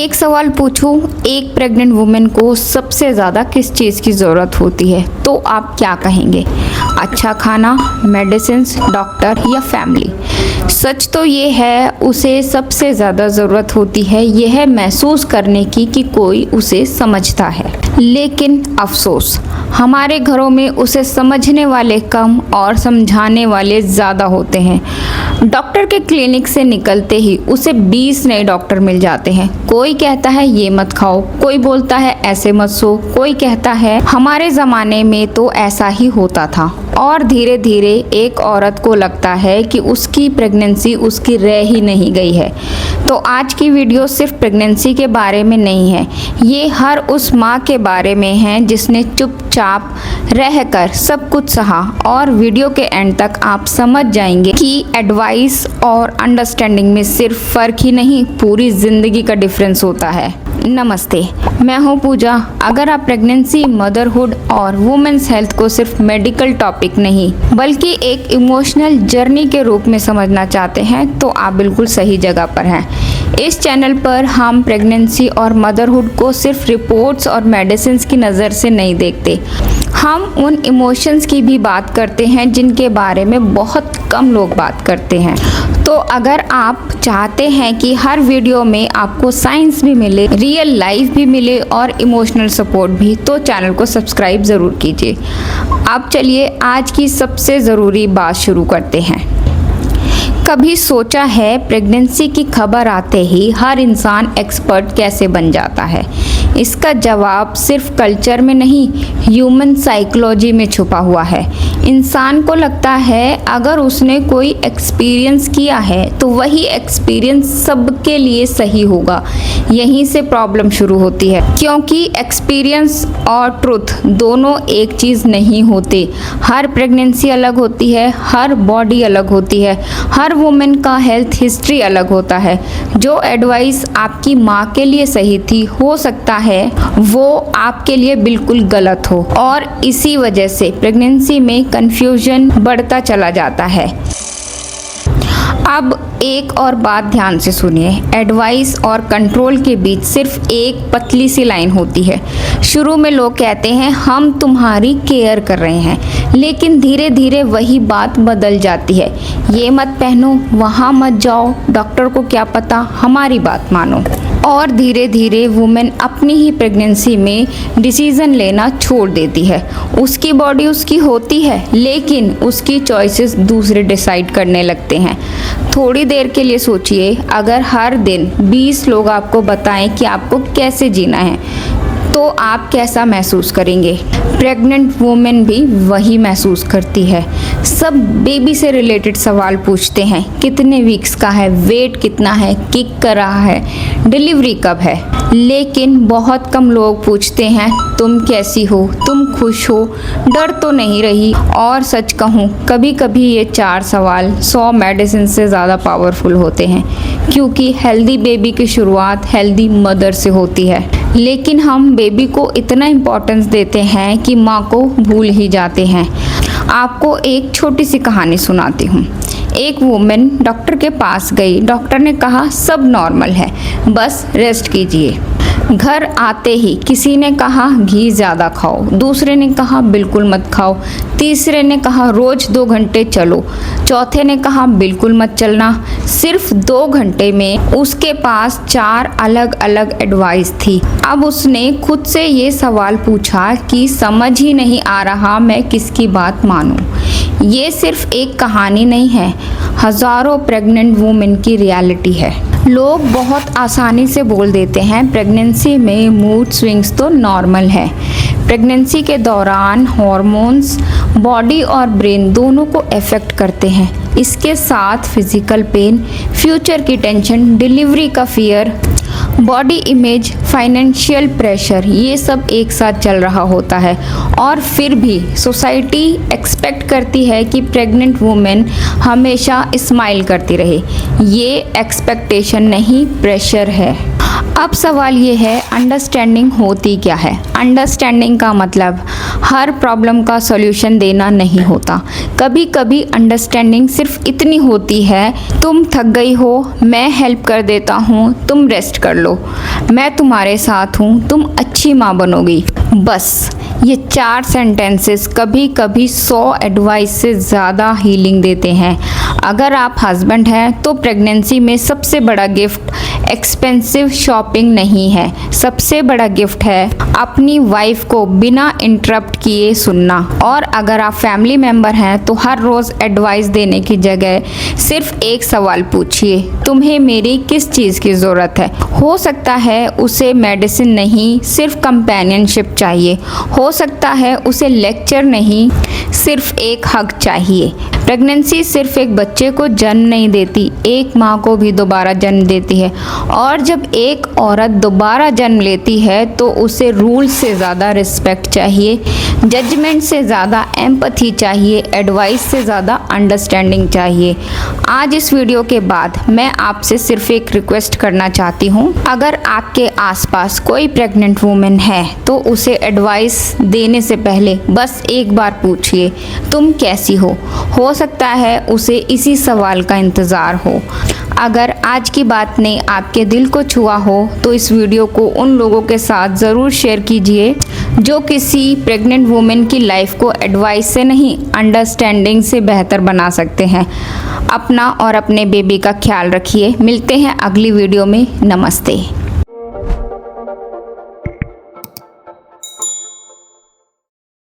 एक सवाल पूछूं, एक प्रेग्नेंट वुमेन को सबसे ज़्यादा किस चीज़ की ज़रूरत होती है, तो आप क्या कहेंगे? अच्छा खाना, मेडिसिन्स, डॉक्टर या फैमिली? सच तो ये है, उसे सबसे ज़्यादा ज़रूरत होती है यह महसूस करने की कि कोई उसे समझता है। लेकिन अफसोस, हमारे घरों में उसे समझने वाले कम और समझाने वाले ज़्यादा होते हैं। डॉक्टर के क्लिनिक से निकलते ही उसे 20 नए डॉक्टर मिल जाते हैं। कोई कहता है ये मत खाओ, कोई बोलता है ऐसे मत सो, कोई कहता है हमारे ज़माने में तो ऐसा ही होता था। और धीरे धीरे एक औरत को लगता है कि उसकी प्रेगनेंसी उसकी रह ही नहीं गई है। तो आज की वीडियो सिर्फ प्रेगनेंसी के बारे में नहीं है, ये हर उस माँ के बारे में है जिसने चुपचाप रहकर सब कुछ सहा। और वीडियो के एंड तक आप समझ जाएंगे कि एडवाइस और अंडरस्टैंडिंग में सिर्फ फ़र्क ही नहीं, पूरी ज़िंदगी का डिफरेंस होता है। नमस्ते, मैं हूं पूजा। अगर आप प्रेगनेंसी, मदरहुड और वुमेन्स हेल्थ को सिर्फ मेडिकल टॉपिक नहीं बल्कि एक इमोशनल जर्नी के रूप में समझना चाहते हैं तो आप बिल्कुल सही जगह पर हैं। इस चैनल पर हम प्रेगनेंसी और मदरहुड को सिर्फ रिपोर्ट्स और मेडिसिन्स की नज़र से नहीं देखते, हम उन इमोशंस की भी बात करते हैं जिनके बारे में बहुत कम लोग बात करते हैं। तो अगर आप चाहते हैं कि हर वीडियो में आपको साइंस भी मिले, रियल लाइफ भी मिले और इमोशनल सपोर्ट भी, तो चैनल को सब्सक्राइब ज़रूर कीजिए। अब चलिए आज की सबसे ज़रूरी बात शुरू करते हैं। कभी सोचा है प्रेगनेंसी की खबर आते ही हर इंसान एक्सपर्ट कैसे बन जाता है? इसका जवाब सिर्फ कल्चर में नहीं, ह्यूमन साइकोलॉजी में छुपा हुआ है। इंसान को लगता है अगर उसने कोई एक्सपीरियंस किया है तो वही एक्सपीरियंस सबके लिए सही होगा। यहीं से प्रॉब्लम शुरू होती है, क्योंकि एक्सपीरियंस और ट्रुथ दोनों एक चीज़ नहीं होते। हर प्रेगनेंसी अलग होती है, हर बॉडी अलग होती है, हर वुमेन का हेल्थ हिस्ट्री अलग होता है। जो एडवाइस आपकी माँ के लिए सही थी, हो सकता है वो आपके लिए बिल्कुल गलत हो, और इसी वजह से प्रेगनेंसी में कंफ्यूजन बढ़ता चला जाता है। अब एक और बात ध्यान से सुनिए, एडवाइस और कंट्रोल के बीच सिर्फ एक पतली सी लाइन होती है। शुरू में लोग कहते हैं हम तुम्हारी केयर कर रहे हैं, लेकिन धीरे धीरे वही बात बदल जाती है। ये मत पहनो, वहाँ मत जाओ, डॉक्टर को क्या पता, हमारी बात मानो। और धीरे धीरे वुमेन अपनी ही प्रेगनेंसी में डिसीज़न लेना छोड़ देती है। उसकी बॉडी उसकी होती है, लेकिन उसकी चॉइसेस दूसरे डिसाइड करने लगते हैं। थोड़ी देर के लिए सोचिए, अगर हर दिन 20 लोग आपको बताएं कि आपको कैसे जीना है, तो आप कैसा महसूस करेंगे? प्रेग्नेंट वुमेन भी वही महसूस करती है। सब बेबी से रिलेटेड सवाल पूछते हैं, कितने वीक्स का है, वेट कितना है, किक कर रहा है, डिलीवरी कब है। लेकिन बहुत कम लोग पूछते हैं तुम कैसी हो, तुम खुश हो, डर तो नहीं रही। और सच कहूँ, कभी कभी ये 4 सवाल 100 मेडिसिन से ज़्यादा पावरफुल होते हैं, क्योंकि हेल्दी बेबी की शुरुआत हेल्दी मदर से होती है। लेकिन हम बेबी को इतना इम्पोर्टेंस देते हैं कि माँ को भूल ही जाते हैं। आपको एक छोटी सी कहानी सुनाती हूँ। एक वुमेन डॉक्टर के पास गई। डॉक्टर ने कहा सब नॉर्मल है, बस रेस्ट कीजिए। घर आते ही किसी ने कहा घी ज़्यादा खाओ, दूसरे ने कहा बिल्कुल मत खाओ, तीसरे ने कहा रोज़ 2 घंटे चलो, चौथे ने कहा बिल्कुल मत चलना। सिर्फ 2 घंटे में उसके पास 4 अलग अलग एडवाइस थी। अब उसने खुद से ये सवाल पूछा कि समझ ही नहीं आ रहा मैं किसकी बात मानूं। ये सिर्फ एक कहानी नहीं है, हज़ारों प्रेग्नेंट वुमेन की रियलिटी है। लोग बहुत आसानी से बोल देते हैं प्रेगनेंसी में मूड स्विंग्स तो नॉर्मल है। प्रेगनेंसी के दौरान हार्मोन्स बॉडी और ब्रेन दोनों को अफेक्ट करते हैं। इसके साथ फिजिकल पेन, फ्यूचर की टेंशन, डिलीवरी का fear, body image, financial pressure, ये सब एक साथ चल रहा होता है। और फिर भी सोसाइटी एक्सपेक्ट करती है कि प्रेग्नेंट वुमेन हमेशा स्माइल करती रहे। ये एक्सपेक्टेशन नहीं, प्रेशर है। अब सवाल ये है, अंडरस्टैंडिंग होती क्या है? अंडरस्टैंडिंग का मतलब हर प्रॉब्लम का सॉल्यूशन देना नहीं होता। कभी कभी अंडरस्टैंडिंग सिर्फ इतनी होती है, तुम थक गई हो, मैं हेल्प कर देता हूँ, तुम रेस्ट कर लो, मैं तुम्हारे साथ हूँ, तुम अच्छी माँ बनोगी। बस ये 4 सेंटेंसेस कभी कभी 100 एडवाइस से ज़्यादा हीलिंग देते हैं। अगर आप हस्बैंड हैं तो प्रेगनेंसी में सबसे बड़ा गिफ्ट एक्सपेंसिव शॉपिंग नहीं है, सबसे बड़ा गिफ्ट है अपनी वाइफ को बिना इंटरप्ट किए सुनना। और अगर आप फैमिली मेंबर हैं तो हर रोज़ एडवाइस देने की जगह सिर्फ एक सवाल पूछिए, तुम्हें मेरी किस चीज़ की ज़रूरत है। हो सकता है उसे मेडिसिन नहीं, सिर्फ कंपेनियनशिप चाहिए। हो सकता है उसे लेक्चर नहीं, सिर्फ एक हग चाहिए। प्रेगनेंसी सिर्फ एक बच्चे को जन्म नहीं देती, एक माँ को भी दोबारा जन्म देती है। और जब एक औरत दोबारा जन्म लेती है तो उसे रूल से ज़्यादा रिस्पेक्ट चाहिए, जजमेंट से ज़्यादा एम्पैथी चाहिए, एडवाइस से ज़्यादा अंडरस्टैंडिंग चाहिए। आज इस वीडियो के बाद मैं आपसे सिर्फ एक रिक्वेस्ट करना चाहती हूँ, अगर आपके आसपास कोई प्रेग्नेंट वुमेन है तो उसे एडवाइस देने से पहले बस एक बार पूछिए, तुम कैसी हो सकता है उसे इसी सवाल का इंतज़ार हो। अगर आज की बात ने आपके दिल को छुआ हो तो इस वीडियो को उन लोगों के साथ ज़रूर शेयर कीजिए जो किसी प्रेग्नेंट वुमेन की लाइफ को एडवाइस से नहीं, अंडरस्टैंडिंग से बेहतर बना सकते हैं। अपना और अपने बेबी का ख्याल रखिए। मिलते हैं अगली वीडियो में। नमस्ते।